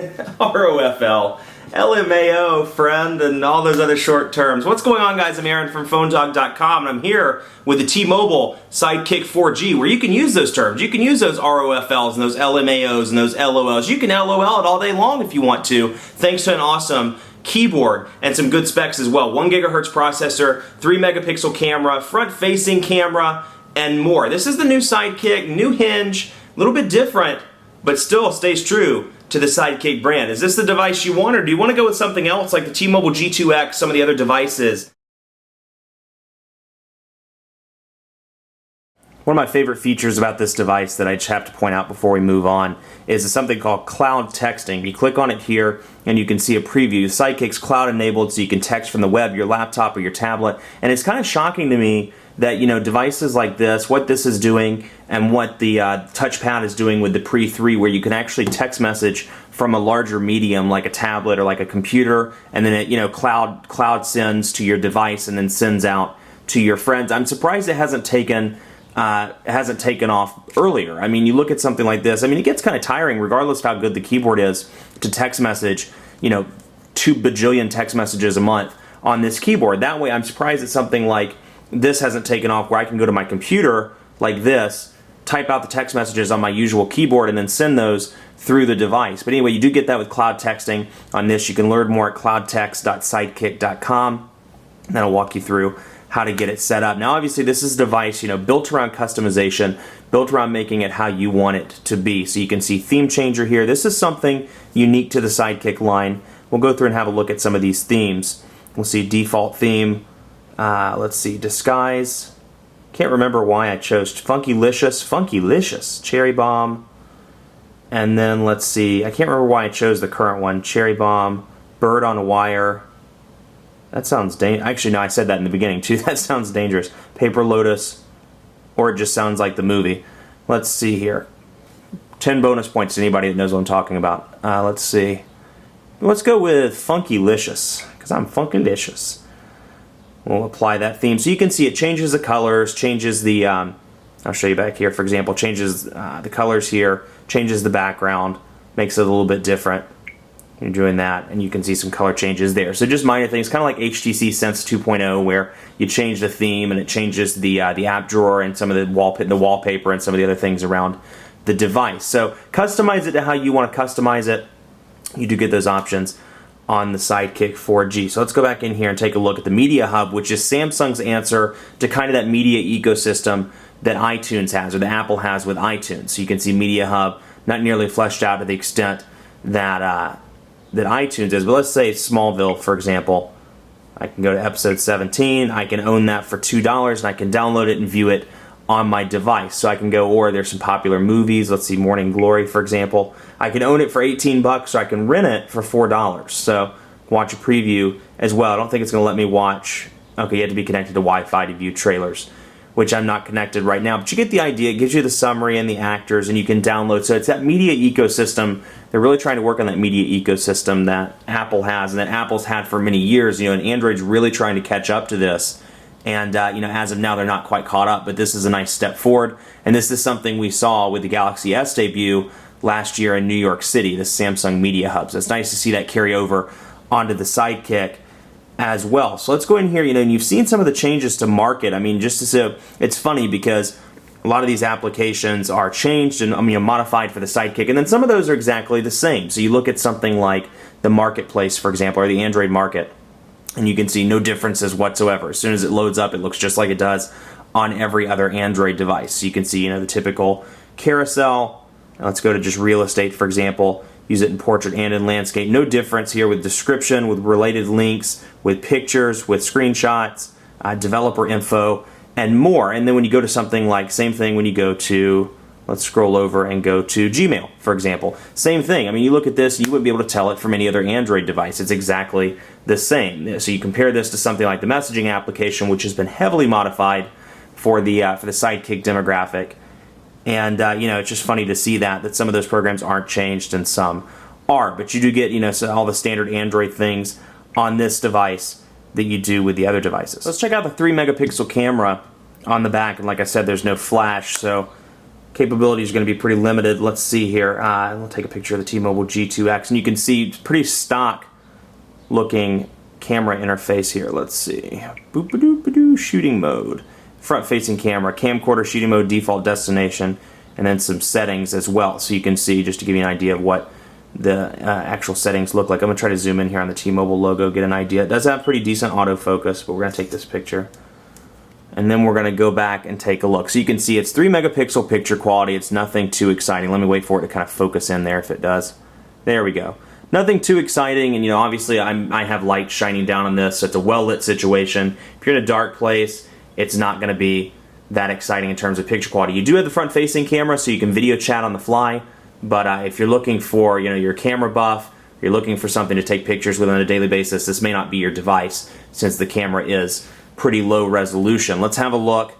ROFL, LMAO, friend, and all those other short terms. What's going on, guys? I'm Aaron from PhoneDog.com, and I'm here with the T-Mobile Sidekick 4G, where you can use those terms. You can use those ROFLs and those LMAOs and those LOLs. You can LOL it all day long if you want to, thanks to an awesome keyboard and some good specs as well. 1 GHz processor, 3 megapixel camera, front-facing camera, and more. This is the new Sidekick, new hinge, a little bit different, but still stays true to the Sidekick brand. Is this the device you want, or do you want to go with something else like the T-Mobile G2x, some of the other devices? One of my favorite features about this device that I just have to point out before we move on is something called cloud texting. You click on it here and you can see a preview. Sidekick's cloud enabled, so you can text from the web, your laptop, or your tablet. And it's kind of shocking to me that, you know, devices like this, what this is doing and what the touchpad is doing with the Pre 3, where you can actually text message from a larger medium like a tablet or like a computer, and then it, you know, cloud sends to your device and then sends out to your friends. I'm surprised it hasn't taken off earlier. I mean, you look at something like this, I mean, it gets kind of tiring regardless of how good the keyboard is to text message, you know, 2 bajillion text messages a month on this keyboard. That way, I'm surprised that something like this hasn't taken off, where I can go to my computer like this, type out the text messages on my usual keyboard, and then send those through the device. But anyway, you do get that with cloud texting on this. You can learn more at cloudtext.sidekick.com. That'll walk you through how to get it set up. Now, obviously, this is a device, you know, built around customization, built around making it how you want it to be. So you can see theme changer here. This is something unique to the Sidekick line. We'll go through and have a look at some of these themes. We'll see default theme. Let's see, disguise. Can't remember why I chose Funkylicious, Cherry Bomb. And then let's see, I can't remember why I chose the current one, Cherry Bomb, Bird on a Wire. That sounds dangerous. Actually, no, I said that in the beginning too. That sounds dangerous. Paper Lotus, or it just sounds like the movie. Let's see here. 10 bonus points to anybody that knows what I'm talking about. Let's see. Let's go with Funkylicious, because I'm Funkylicious. We'll apply that theme. So you can see it changes the colors, changes the, I'll show you back here, for example, changes the colors here, changes the background, makes it a little bit different. You're doing that, and you can see some color changes there. So just minor things, kind of like HTC Sense 2.0, where you change the theme and it changes the app drawer and some of the wallpaper and some of the other things around the device. So customize it to how you want to customize it. You do get those options on the Sidekick 4G. So let's go back in here and take a look at the Media Hub, which is Samsung's answer to kind of that media ecosystem that iTunes has, or that Apple has with iTunes. So you can see Media Hub not nearly fleshed out to the extent that that iTunes is. But let's say Smallville, for example. I can go to episode 17. I can own that for $2, and I can download it and view it on my device. So I can go, or there's some popular movies. Let's see, Morning Glory, for example. I can own it for $18, or I can rent it for $4. So watch a preview as well. I don't think it's going to let me watch. Okay, you have to be connected to Wi-Fi to view trailers, which I'm not connected right now. But you get the idea. It gives you the summary and the actors, and you can download. So it's that media ecosystem. They're really trying to work on that media ecosystem that Apple has, and that Apple's had for many years. You know, and Android's really trying to catch up to this. And you know, as of now, they're not quite caught up. But this is a nice step forward. And this is something we saw with the Galaxy S debut last year in New York City, the Samsung Media Hub. So it's nice to see that carry over onto the Sidekick as well. So let's go in here, you know, and you've seen some of the changes to market. I mean, just to say, it's funny because a lot of these applications are changed and modified for the Sidekick, and then some of those are exactly the same. So you look at something like the Marketplace, for example, or the Android Market, and you can see no differences whatsoever. As soon as it loads up, it looks just like it does on every other Android device. So you can see, you know, the typical carousel. Now let's go to just real estate, for example. Use it in portrait and in landscape. No difference here with description, with related links, with pictures, with screenshots, developer info, and more. And then when you go to something like, same thing when you go to, let's scroll over and go to Gmail, for example. Same thing. I mean, you look at this, you wouldn't be able to tell it from any other Android device. It's exactly the same. So you compare this to something like the messaging application, which has been heavily modified for the Sidekick demographic. And you know, it's just funny to see that some of those programs aren't changed and some are. But you do get, you know, so all the standard Android things on this device that you do with the other devices. Let's check out the 3 megapixel camera on the back. And like I said, there's no flash, so capability is going to be pretty limited. Let's see here. We'll take a picture of the T-Mobile G2x, and you can see it's pretty stock looking camera interface here. Let's see. Boop-a-doop-a-doo, shooting mode. Front-facing camera, camcorder, shooting mode, default destination, and then some settings as well. So you can see, just to give you an idea of what the actual settings look like. I'm going to try to zoom in here on the T-Mobile logo, get an idea. It does have pretty decent autofocus, but we're going to take this picture. And then we're going to go back and take a look. So you can see it's 3 megapixel picture quality. It's nothing too exciting. Let me wait for it to kind of focus in there if it does. There we go. Nothing too exciting, and obviously I have light shining down on this, so it's a well-lit situation. If you're in a dark place, it's not going to be that exciting in terms of picture quality. You do have the front-facing camera, so you can video chat on the fly, but if you're looking for your camera buff, you're looking for something to take pictures with on a daily basis, this may not be your device, since the camera is pretty low resolution. Let's have a look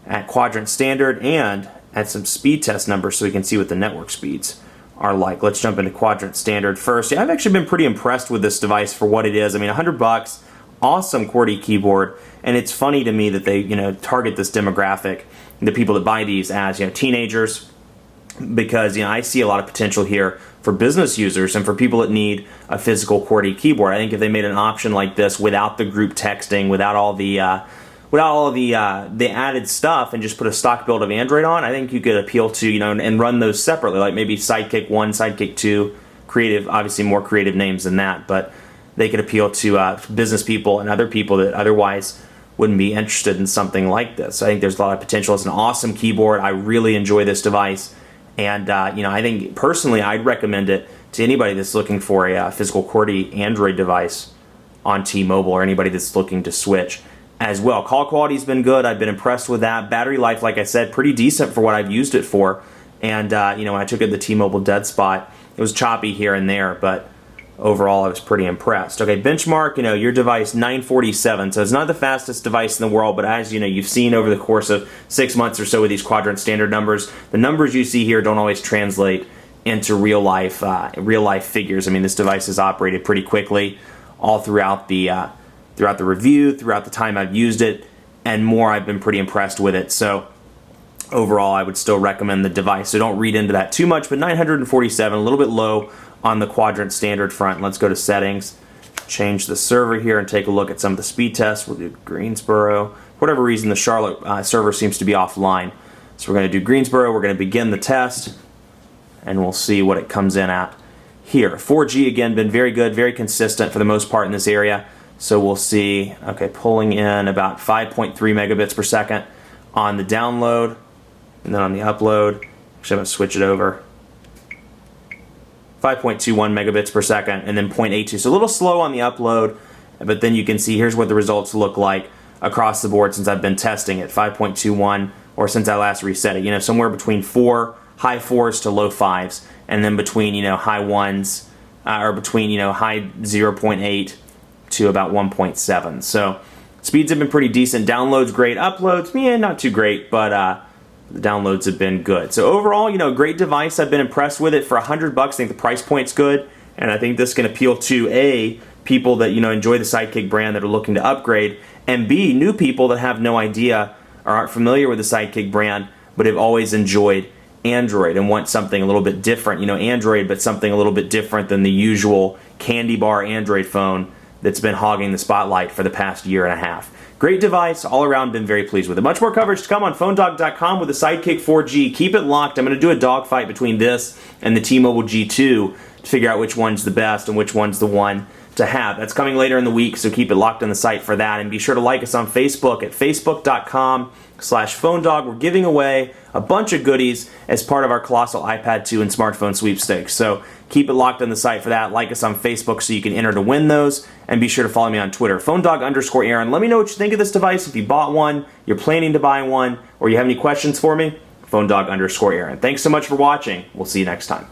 at quadrant standard and at some speed test numbers so we can see what the network speeds are like. Let's jump into quadrant standard first. Yeah, I've actually been pretty impressed with this device for what it is. I mean, $100, awesome QWERTY keyboard, and it's funny to me that they target this demographic, the people that buy these as teenagers, because I see a lot of potential here for business users and for people that need a physical QWERTY keyboard. I think if they made an option like this without the group texting, without all the added stuff, and just put a stock build of Android on, I think you could appeal to and run those separately, like maybe Sidekick 1, Sidekick 2, creative, obviously more creative names than that, but they could appeal to business people and other people that otherwise wouldn't be interested in something like this. I think there's a lot of potential. It's an awesome keyboard. I really enjoy this device, and I think personally I'd recommend it to anybody that's looking for a physical QWERTY Android device on T-Mobile, or anybody that's looking to switch as well. Call quality's been good. I've been impressed with that. Battery life, like I said, pretty decent for what I've used it for. And when I took it to the T-Mobile dead spot, it was choppy here and there, but overall I was pretty impressed. Okay, benchmark, your device 947, so it's not the fastest device in the world, but as you've seen over the course of 6 months or so with these quadrant standard numbers, the numbers you see here don't always translate into real life figures. I mean, this device has operated pretty quickly all throughout the review, throughout the time I've used it, and more. I've been pretty impressed with it. So overall, I would still recommend the device. So don't read into that too much, but 947, a little bit low on the quadrant standard front. Let's go to settings, change the server here, and take a look at some of the speed tests. We'll do Greensboro. For whatever reason, the Charlotte server seems to be offline. So we're going to do Greensboro. We're going to begin the test, and we'll see what it comes in at here. 4G, again, been very good, very consistent for the most part in this area. So we'll see, okay, pulling in about 5.3 megabits per second on the download, and then on the upload, actually I'm going to switch it over, 5.21 megabits per second, and then 0.82. So a little slow on the upload, but then you can see here's what the results look like across the board since I've been testing it, 5.21, or since I last reset it. Somewhere between high 4s to low 5s, and then between, high 1s, or between, high 0.8 to about 1.7. So speeds have been pretty decent. Downloads great. Uploads, not too great, but the downloads have been good. So overall, great device. I've been impressed with it for $100. I think the price point's good, and I think this can appeal to people that enjoy the Sidekick brand that are looking to upgrade, and B, new people that have no idea or aren't familiar with the Sidekick brand but have always enjoyed Android and want something a little bit different. Android, but something a little bit different than the usual candy bar Android phone that's been hogging the spotlight for the past year and a half. Great device, all around, been very pleased with it. Much more coverage to come on PhoneDog.com with the Sidekick 4G. Keep it locked. I'm going to do a dogfight between this and the T-Mobile G2 to figure out which one's the best and which one's the one to have. That's coming later in the week, so keep it locked on the site for that. And be sure to like us on Facebook at facebook.com/PhoneDog. We're giving away a bunch of goodies as part of our Colossal iPad 2 and smartphone sweepstakes. So keep it locked on the site for that. Like us on Facebook so you can enter to win those. And be sure to follow me on Twitter, PhoneDog_Aaron. Let me know what you think of this device. If you bought one, you're planning to buy one, or you have any questions for me, PhoneDog_Aaron. Thanks so much for watching. We'll see you next time.